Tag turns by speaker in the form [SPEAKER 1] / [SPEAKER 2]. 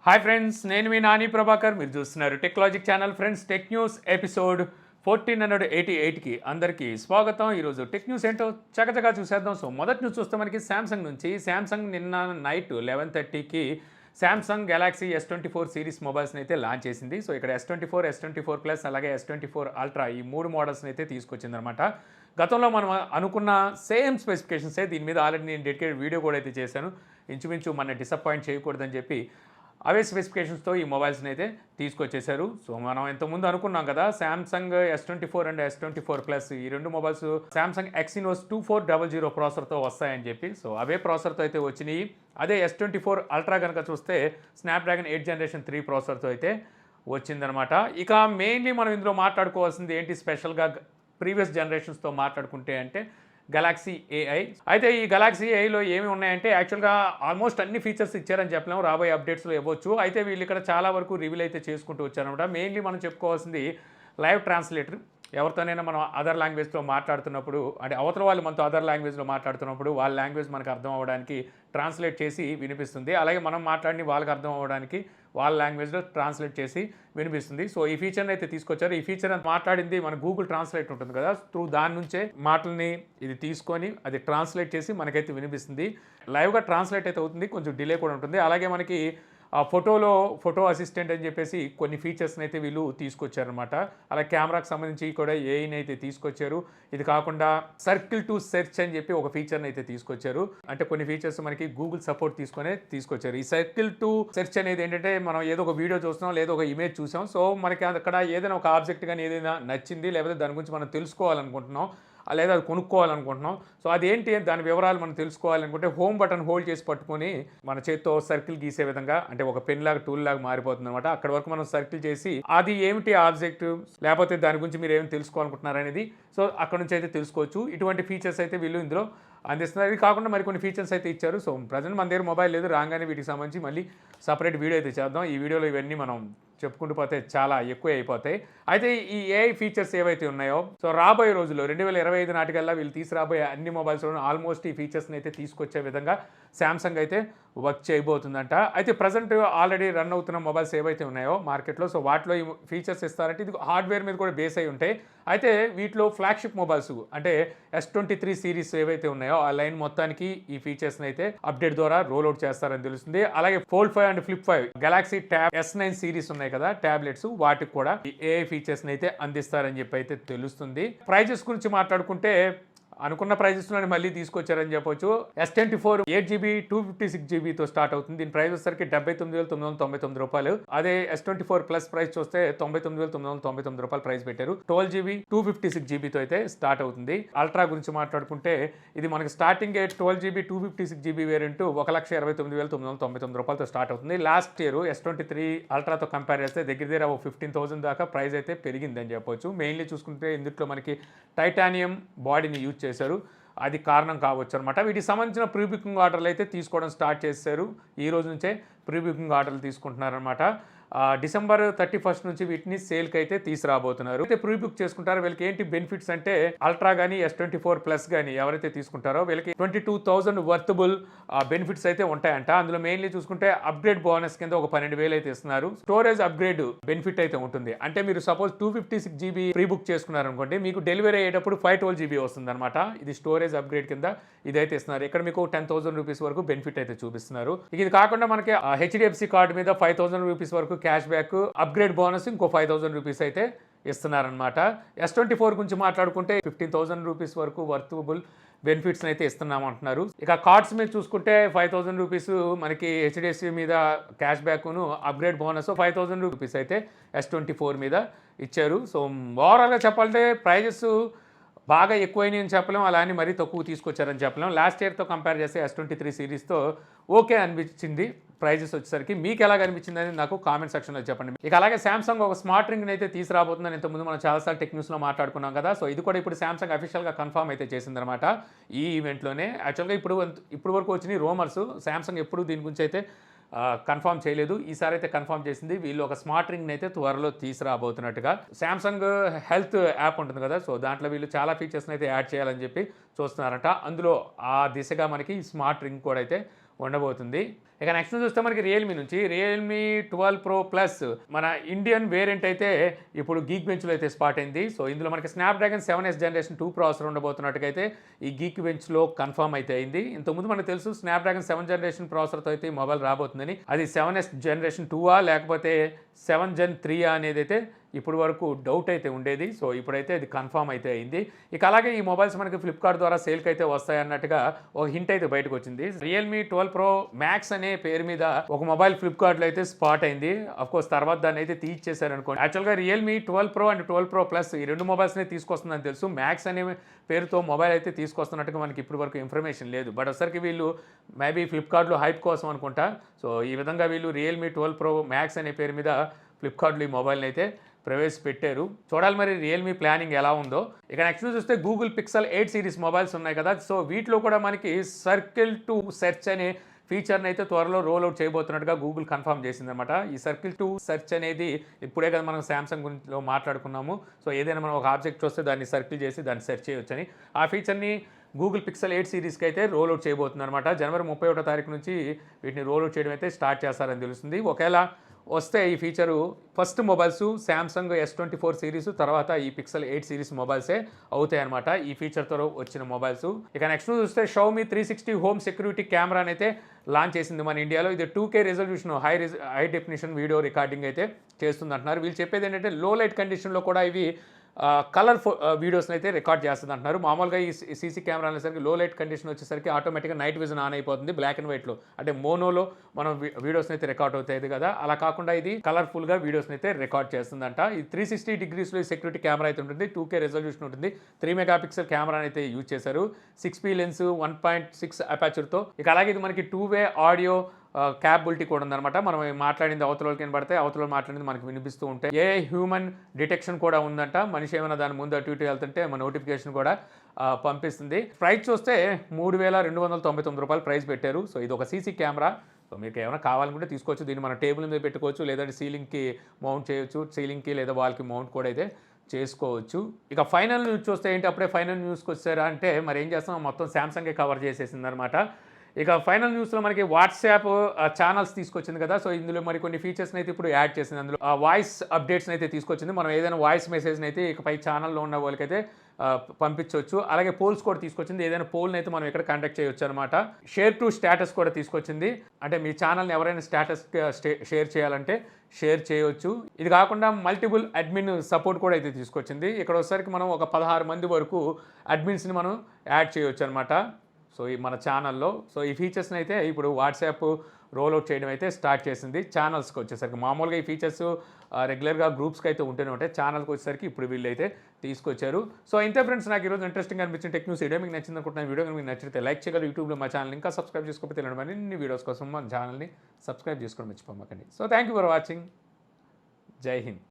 [SPEAKER 1] Hi friends, నేను మీ నాని ప్రభాకర్. మీరు చూస్తున్నారు Technologic channel. Friends, tech news episode 1488కి అందరికీ స్వాగతం. ఈరోజు టెక్ న్యూస్ ఏంటో చకచకా చూసేద్దాం. సో మొదటి న్యూస్ చూస్తే మనకి శాంసంగ్ నుంచి. శాంసంగ్ నిన్న నైట్ 11:30కి శాంసంగ్ గెలాక్సీ S24 సిరీస్ మొబైల్స్ని అయితే లాంచ్ చేసింది. సో ఇక్కడ S24, S24 ప్లస్ అలాగే S24 అల్ట్రా ఈ 3 మోడల్స్ని అయితే తీసుకొచ్చిందనమాట. గతంలో మనం అనుకున్న సేమ్ స్పెసిఫికేషన్సే దీని మీద ఆల్రెడీ నేను డెడికేటెడ్ వీడియో కూడా అయితే చేశాను. ఇంచుమించు మన డిసప్పాయింట్ చేయకూడదని చెప్పి అవే స్పెసిఫికేషన్స్తో ఈ మొబైల్స్ని అయితే తీసుకొచ్చేసారు. సో మనం ఇంతకుముందు అనుకున్నాం కదా, Samsung S24 and S24 plus ఈ రెండు మొబైల్స్ శాంసంగ్ Exynos 2400 ప్రాసెసర్తో వస్తాయని చెప్పి. సో అవే ప్రాసెసర్తో అయితే వచ్చినాయి. అదే S24 అల్ట్రా కనుక చూస్తే స్నాప్డ్రాగన్ 8 జనరేషన్ 3 ప్రాసెసర్తో అయితే వచ్చిందనమాట. ఇక మెయిన్లీ మనం ఇందులో మాట్లాడుకోవాల్సింది ఏంటి స్పెషల్గా ప్రీవియస్ జనరేషన్స్తో మాట్లాడుకుంటే అంటే గెలాక్సీ AI. అయితే ఈ గెలాక్సీ ఏఐలో ఏమి ఉన్నాయంటే యాక్చువల్గా ఆల్మోస్ట్ అన్ని ఫీచర్స్ ఇచ్చారని చెప్పలేము, రాబోయే అప్డేట్స్లో ఇవ్వచ్చు. అయితే వీళ్ళు ఇక్కడ చాలా వరకు రివీల్ అయితే చేసుకుంటూ వచ్చారనమాట. మెయిన్లీ మనం చెప్పుకోవాల్సింది లైవ్ ట్రాన్స్లేటర్. ఎవరితోనైనా మనం అదర్ లాంగ్వేజ్లో మాట్లాడుతున్నప్పుడు, అంటే అవతల వాళ్ళు మనతో అదర్ లాంగ్వేజ్లో మాట్లాడుతున్నప్పుడు వాళ్ళ లాంగ్వేజ్ మనకు అర్థం అవ్వడానికి ట్రాన్స్లేట్ చేసి వినిపిస్తుంది. అలాగే మనం మాట్లాడి వాళ్ళకి అర్థం అవ్వడానికి వాళ్ళ లాంగ్వేజ్లో ట్రాన్స్లేట్ చేసి వినిపిస్తుంది. సో ఈ ఫీచర్ని అయితే తీసుకొచ్చారు. ఈ ఫీచర్ మాట్లాడింది మన గూగుల్ ట్రాన్స్లేట్ ఉంటుంది కదా, త్రూ దాని నుంచే మాటల్ని ఇది తీసుకొని అది ట్రాన్స్లేట్ చేసి మనకైతే వినిపిస్తుంది. లైవ్గా ట్రాన్స్లేట్ అయితే అవుతుంది, కొంచెం డిలే కూడా ఉంటుంది. అలాగే మనకి ఫోటో అసిస్టెంట్ అని చెప్పేసి కొన్ని ఫీచర్స్ని అయితే వీళ్ళు తీసుకొచ్చారనమాట. అలా కెమెరాకి సంబంధించి కూడా ఏఐని అయితే తీసుకొచ్చారు. ఇది కాకుండా సర్కిల్ టు సెర్చ్ అని చెప్పి ఒక ఫీచర్ని అయితే తీసుకొచ్చారు. అంటే కొన్ని ఫీచర్స్ మనకి గూగుల్ సపోర్ట్ తీసుకొచ్చారు. ఈ సర్కిల్ టు సెర్చ్ అనేది ఏంటంటే మనం ఏదో ఒక వీడియో చూస్తున్నాం, లేదా ఒక ఇమేజ్ చూసాం. సో మనకి అక్కడ ఏదైనా ఒక ఆబ్జెక్ట్ కానీ ఏదైనా నచ్చింది, లేకపోతే దాని గురించి మనం తెలుసుకోవాలనుకుంటున్నాం, లేదా అది కొనుక్కోవాలనుకుంటున్నాం. సో అదేంటి దాని వివరాలు మనం తెలుసుకోవాలనుకుంటే హోమ్ బటన్ హోల్డ్ చేసి పట్టుకొని మన చేత్తో సర్కిల్ గీసే విధంగా, అంటే ఒక పెన్ లాగా టూల్ లాగా మారిపోతుంది అనమాట. అక్కడ వరకు మనం సర్కిల్ చేసి అది ఏమిటి ఆబ్జెక్ట్, లేకపోతే దాని గురించి మీరు ఏమి తెలుసుకోవాలనుకుంటున్నారు అనేది సో అక్కడ నుంచి అయితే తెలుసుకోవచ్చు. ఇటువంటి ఫీచర్స్ అయితే వీళ్ళు ఇందులో అందిస్తున్నారు. ఇది కాకుండా మరికొన్ని ఫీచర్స్ అయితే ఇచ్చారు. సో ప్రజెంట్ మన దగ్గర మొబైల్ లేదు, రాగానే వీటికి సంబంధించి మళ్ళీ సపరేట్ వీడియో అయితే చేద్దాం. ఈ వీడియోలో ఇవన్నీ మనం చెప్పుకుంటూ పోతే చాలా ఎక్కువ అయిపోతాయి. అయితే ఈ ఏఐ ఫీచర్స్ ఏవైతే ఉన్నాయో సో రాబోయే రోజుల్లో 2025 నాటికల్లా వీళ్ళు తీసుకురాబోయే అన్ని మొబైల్స్లోనూ ఆల్మోస్ట్ ఈ ఫీచర్స్ని అయితే తీసుకొచ్చే విధంగా శాంసంగ్ అయితే వర్క్ చేయబోతుందంట. అయితే ప్రజెంట్ ఆల్రెడీ రన్ అవుతున్న మొబైల్స్ ఏవైతే ఉన్నాయో మార్కెట్లో, సో వాటిలో ఈ ఫీచర్స్ ఇస్తారంటే ఇది హార్డ్వేర్ మీద కూడా బేస్ అయి ఉంటాయి. అయితే వీటిలో ఫ్లాగ్షిప్ మొబైల్స్ అంటే S23 సిరీస్ ఏవైతే ఉన్నాయో ఆ లైన్ మొత్తానికి ఈ ఫీచర్స్ని అయితే అప్డేట్ ద్వారా రోల్ అవుట్ చేస్తారని తెలుస్తుంది. అలాగే Fold 5 and Flip 5 Galaxy tab S9 series ఉన్నాయి కదా టాబ్లెట్స్, వాటికి కూడా ఈ ఏఐ ఫీచర్స్ని అయితే అందిస్తారని చెప్పి అయితే తెలుస్తుంది. ప్రైజెస్ గురించి మాట్లాడుకుంటే అనుకున్న ప్రైజెస్లోనే మళ్ళీ తీసుకొచ్చారని చెప్పొచ్చు. S24 8GB 256GBతో స్టార్ట్ అవుతుంది. దీని ప్రైస్ వచ్చేసరికి 79,999 రూపాయలు. అదే S24 ప్లస్ ప్రైస్ చూస్తే 99,999 రూపాయలు ప్రైస్ పెట్టారు. 12GB 256GBతో అయితే స్టార్ట్ అవుతుంది. అల్ట్రా గురించి మాట్లాడుకుంటే ఇది మనకి స్టార్టింగ్ 12GB 256GB వేరియంట్ 1,29,999 రూపాయలతో స్టార్ట్ అవుతుంది. లాస్ట్ ఇయర్ S23 అల్ట్రాతో కంపేర్ చేస్తే దగ్గర 15,000 దాకా ప్రైస్ అయితే పెరిగిందని చెప్పొచ్చు. మెయిన్లీ చూసుకుంటే ఇందులో మనకి టైటానియం బాడీని యూజ్ చేశారు, అది కారణం కావచ్చు అనమాట. వీటికి సంబంధించిన ప్రీ బుకింగ్ ఆర్డర్లు అయితే తీసుకోవడం స్టార్ట్ చేశారు. ఈ రోజు నుంచే ప్రీ బుకింగ్ ఆర్డర్లు తీసుకుంటున్నారనమాట. December 31 నుంచి వీటిని సేల్కి అయితే తీసుకురాబోతున్నారు. అయితే ప్రీ బుక్ చేసుకుంటారో వీళ్ళకి ఏంటి బెనిఫిట్స్ అంటే అల్ట్రా కానీ S24 ప్లస్ కానీ ఎవరైతే తీసుకుంటారో వీళ్ళకి 22,000 వర్తబుల్ బెనిఫిట్స్ అయితే ఉంటాయంట. అందులో మెయిన్లీ చూసుకుంటే అప్గ్రేడ్ బోనస్ కింద ఒక 12,000 అయితే ఇస్తున్నారు. స్టోరేజ్ అప్గ్రేడ్ బెనిఫిట్ అయితే ఉంటుంది. అంటే మీరు సపోజ్ 256GB ప్రీ బుక్ చేసుకున్నారనుకోండి, మీకు డెలివరీ అయ్యేటప్పుడు 512GB వస్తుంది అనమాట. ఇది స్టోరేజ్ అప్గ్రేడ్ కింద ఇదైతే ఇస్తున్నారు. ఇక్కడ మీకు 10,000 రూపీస్ వరకు బెనిఫిట్ అయితే చూపిస్తున్నారు. ఇది కాకుండా మనకి HDFC కార్డు మీద 5,000 రూపీస్ వరకు క్యాష్ బ్యాక్, అప్గ్రేడ్ బోనస్ ఇంకో 5,000 రూపీస్ అయితే ఇస్తున్నారనమాట. S24 గురించి మాట్లాడుకుంటే 15,000 రూపీస్ వరకు వర్తబుల్ బెనిఫిట్స్ అయితే ఇస్తున్నామంటున్నారు. ఇక కార్డ్స్ మీద చూసుకుంటే 5,000 రూపీస్ మనకి HDFC మీద క్యాష్ బ్యాక్ను, అప్గ్రేడ్ బోనస్ 5,000 రూపీస్ అయితే S24 మీద ఇచ్చారు. సో ఓవరాల్గా చెప్పాలంటే ప్రైజెస్ బాగా ఎక్కువైనాయి అని చెప్పలేం, అలా అని మరీ తక్కువ తీసుకొచ్చారని చెప్పలేం. లాస్ట్ ఇయర్తో కంపేర్ చేస్తే S23 సిరీస్తో ఓకే అనిపించింది ప్రైజెస్ వచ్చేసరికి. మీకు ఎలాగ అనిపించింది అనేది నాకు కామెంట్ సెక్షన్లో చెప్పండి. ఇక అలాగే శాంసంగ్ ఒక స్మార్ట్ రింగ్ని అయితే తీసుకురాబోతుందని ఇంతకుముందు మనం చాలాసార్లు టెక్ న్యూస్లో మాట్లాడుకున్నాం కదా. సో ఇది కూడా ఇప్పుడు శాంసంగ్ అఫీషియల్గా కన్ఫర్మ్ అయితే చేసిందనమాట ఈ ఈవెంట్లోనే. యాక్చువల్గా ఇప్పుడు వరకు వచ్చినాయి రూమర్స్, శాంసంగ్ ఎప్పుడు దీని గురించి అయితే కన్ఫర్మ్ చేయలేదు. ఈసారి అయితే కన్ఫర్మ్ చేసింది. వీళ్ళు ఒక స్మార్ట్ రింగ్ని అయితే త్వరలో తీసుకురాబోతున్నట్టుగా. శాంసంగ్ హెల్త్ యాప్ ఉంటుంది కదా, సో దాంట్లో వీళ్ళు చాలా ఫీచర్స్ని అయితే యాడ్ చేయాలని చెప్పి చూస్తున్నారట. అందులో ఆ దిశగా మనకి స్మార్ట్ రింగ్ కూడా అయితే ఉండబోతుంది. ఇక నెక్స్ట్ చూస్తే మనకి రియల్మీ నుంచి రియల్మీ 12 ప్రో ప్లస్ మన ఇండియన్ వేరియంట్ అయితే ఇప్పుడు గీక్ బెంచ్లో అయితే స్పాట్ అయింది. సో ఇందులో మనకి స్నాప్డ్రాగన్ 7S జనరేషన్ 2 ప్రాసెసర్ ఉండబోతున్నట్టుగా ఈ గీక్ బెంచ్లో కన్ఫర్మ్ అయితే అయింది. ఇంతకుముందు మనకు తెలుసు స్నాప్డ్రాగన్ 7 జనరేషన్ ప్రాసెసర్తో అయితే ఈ మొబైల్ రాబోతుందని. అది 7S జనరేషన్ 2 లేకపోతే 7 Gen 3 అనేది అయితే ఇప్పుడు వరకు డౌట్ అయితే ఉండేది. సో ఇప్పుడైతే ఇది కన్ఫర్మ్ అయితే అయింది. ఇక అలాగే ఈ మొబైల్స్ మనకి ఫ్లిప్కార్ట్ ద్వారా సేల్కి అయితే వస్తాయి అన్నట్టుగా ఒక హింట్ అయితే బయటకు వచ్చింది. రియల్మీ 12 ప్రో మ్యాక్స్ అనే పేరు మీద ఒక మొబైల్ ఫ్లిప్కార్ట్లో అయితే స్పాట్ అయింది. అఫ్కోర్స్ తర్వాత దాన్ని అయితే తీసేశారు అనుకోండి. యాక్చువల్గా Realme 12 pro and 12 pro plus ఈ రెండు మొబైల్స్నే తీసుకొస్తుందని తెలుసు. మ్యాక్స్ అనే పేరుతో మొబైల్ అయితే తీసుకొస్తున్నట్టుగా మనకి ఇప్పటి వరకు ఇన్ఫర్మేషన్ లేదు. బట్ ఒకసారికి వీళ్ళు మేబీ ఫ్లిప్కార్ట్లో హైప్ కోసం అనుకుంటా. సో ఈ విధంగా వీళ్ళు రియల్మీ 12 ప్రో మ్యాక్స్ అనే పేరు మీద ఫ్లిప్కార్ట్లో ఈ మొబైల్ని అయితే ప్రవేశపెట్టారు. చూడాలి మరి రియల్మీ ప్లానింగ్ ఎలా ఉందో. ఇక నెక్స్ట్ చూస్తే గూగుల్ పిక్సెల్ 8 సిరీస్ మొబైల్స్ ఉన్నాయి కదా. సో వీటిలో కూడా మనకి సర్కిల్ టు సెర్చ్ అనే ఫీచర్ని అయితే త్వరలో రోల్ అవుట్ చేయబోతున్నట్టుగా గూగుల్ కన్ఫర్మ్ చేసిందనమాట. ఈ సర్కిల్ టు సెర్చ్ అనేది ఇప్పుడే కదా మనం శాంసంగ్ గురించి మాట్లాడుకున్నాము. సో ఏదైనా మనం ఒక ఆబ్జెక్ట్ చూస్తే దాన్ని సర్కిల్ చేసి దాన్ని సెర్చ్ చేయొచ్చని ఆ ఫీచర్ని గూగుల్ పిక్సెల్ 8 సిరీస్కి అయితే రోల్ అవుట్ చేయబోతుంది అనమాట. జనవరి 31వ తారీఖు నుంచి వీటిని రోల్ అవుట్ చేయడం అయితే స్టార్ట్ చేస్తారని తెలుస్తుంది. ఒకవేళ వస్తే ఈ feature first mobiles Samsung S24 series తర్వాత ఈ పిక్సెల్ 8 సిరీస్ మొబైల్సే అవుతాయి అనమాట ఈ ఫీచర్తో వచ్చిన మొబైల్స్. ఇక నెక్స్ట్ చూస్తే షావమీ 360 హోమ్ సెక్యూరిటీ కెమెరాని అయితే లాంచ్ చేసింది మన ఇండియాలో. ఇది 2K resolution high definition video recording అయితే చేస్తుంది అంటున్నారు. వీళ్ళు చెప్పేది ఏంటంటే లో లైట్ కండిషన్లో కూడా ఇవి కలర్ వీడియోస్ని అయితే రికార్డ్ చేస్తుంది అంటున్నారు. మామూలుగా ఈ సీసీ కెమెరా అనేసరికి లో లైట్ కండిషన్ వచ్చేసరికి ఆటోమేటిక్గా నైట్ విజన్ ఆన్ అయిపోతుంది. బ్లాక్ అండ్ వైట్లో అంటే మోనోలో మనం వీడియోస్ని అయితే రికార్డ్ అవుతాయి కదా, అలా కాకుండా ఇది కలర్ఫుల్గా వీడియోస్ని అయితే రికార్డ్ చేస్తుందంట. ఈ 360 డిగ్రీస్లో ఈ సెక్యూరిటీ కెమెరా అయితే ఉంటుంది. 2K రెజల్యూషన్ ఉంటుంది. 3 మెగాపిక్సెల్ కెమెరా అయితే యూజ్ చేశారు. 6P lens 1.6 అపాచర్తో. ఇక అలాగే ఇది మనకి 2-వే ఆడియో క్యాపబిలిటీ కూడా ఉందన్నమాట. మనం మాట్లాడింది అవతలకి వినబడితే అవతల మాట్లాడింది మనకు వినిపిస్తూ ఉంటాయి. ఏ హ్యూమన్ డిటెక్షన్ కూడా ఉందంట. మనిషి ఏమైనా దాని ముందు అటు ఇటు వెళ్తుంటే మన నోటిఫికేషన్ కూడా పంపిస్తుంది. ప్రైస్ చూస్తే 3,299 రూపాయలు ప్రైస్ పెట్టారు. సో ఇది ఒక సీసీ కెమెరా. సో మీకు ఏమైనా కావాలనుకుంటే తీసుకోవచ్చు. దీన్ని మన టేబుల్ మీద పెట్టుకోవచ్చు, లేదంటే సీలింగ్కి మౌంట్ చేయొచ్చు. సీలింగ్కి లేదా వాల్కి మౌంట్ కూడా అయితే చేసుకోవచ్చు. ఇక ఫైనల్ న్యూస్ చూస్తే ఏంటి, అప్పుడే ఫైనల్ న్యూస్కి వచ్చారా అంటే మరి ఏం చేస్తాం, మొత్తం శాంసంగే కవర్ చేసేసింది అనమాట. ఇక ఫైనల్ న్యూస్లో మనకి వాట్సాప్ ఛానల్స్ తీసుకొచ్చింది కదా. సో ఇందులో మరి కొన్ని ఫీచర్స్ని అయితే ఇప్పుడు యాడ్ చేసింది. అందులో వాయిస్ అప్డేట్స్ని అయితే తీసుకొచ్చింది. మనం ఏదైనా వాయిస్ మెసేజ్ని అయితే ఇకపై ఛానల్లో ఉన్న వాళ్ళకైతే పంపించవచ్చు. అలాగే పోల్స్ కూడా తీసుకొచ్చింది. ఏదైనా పోల్ని అయితే మనం ఇక్కడ కండక్ట్ చేయొచ్చు అనమాట. షేర్ టు స్టేటస్ కూడా తీసుకొచ్చింది. అంటే మీ ఛానల్ని ఎవరైనా స్టేటస్ షేర్ చేయాలంటే షేర్ చేయవచ్చు. ఇది కాకుండా మల్టిపుల్ అడ్మిన్ సపోర్ట్ కూడా అయితే తీసుకొచ్చింది. ఇక్కడ వచ్చేసరికి మనం ఒక 16 మంది వరకు అడ్మిన్స్ని మనం యాడ్ చేయొచ్చు అనమాట. సో ఈ మన ఛానల్లో. సో ఈ ఫీచర్స్ని అయితే ఇప్పుడు వాట్సాప్ రోల్అవుట్ చేయడం అయితే స్టార్ట్ చేసింది. ఛానల్స్కి వచ్చేసరికి మామూలుగా ఈ ఫీచర్స్ రెగ్యులర్గా గ్రూప్స్కి అయితే ఉంటూనే ఉంటాయి. ఛానల్కి వచ్చేసరికి ఇప్పుడు వీళ్ళు అయితే తీసుకొచ్చారు. సో ఇంతే ఫ్రెండ్స్, నాకు ఈరోజు ఇంట్రెస్టింగ్ అనిపించిన టెక్ న్యూస్ వీడియో మీకు నచ్చింది అనుకుంటున్నాను. వీడియో మీకు నచ్చితే లైక్ చేయగలరు. యూట్యూబ్లో మా ఛానల్ ఇంకా సబ్స్క్రైబ్ చేసుకోకపోతే తెలియడం అన్ని వీడియోస్ కోసం మా ఛానల్ని సబ్స్క్రైబ్ చేసుకోవడం మర్చిపోమాకండి. So thank you for watching. జై హింద్.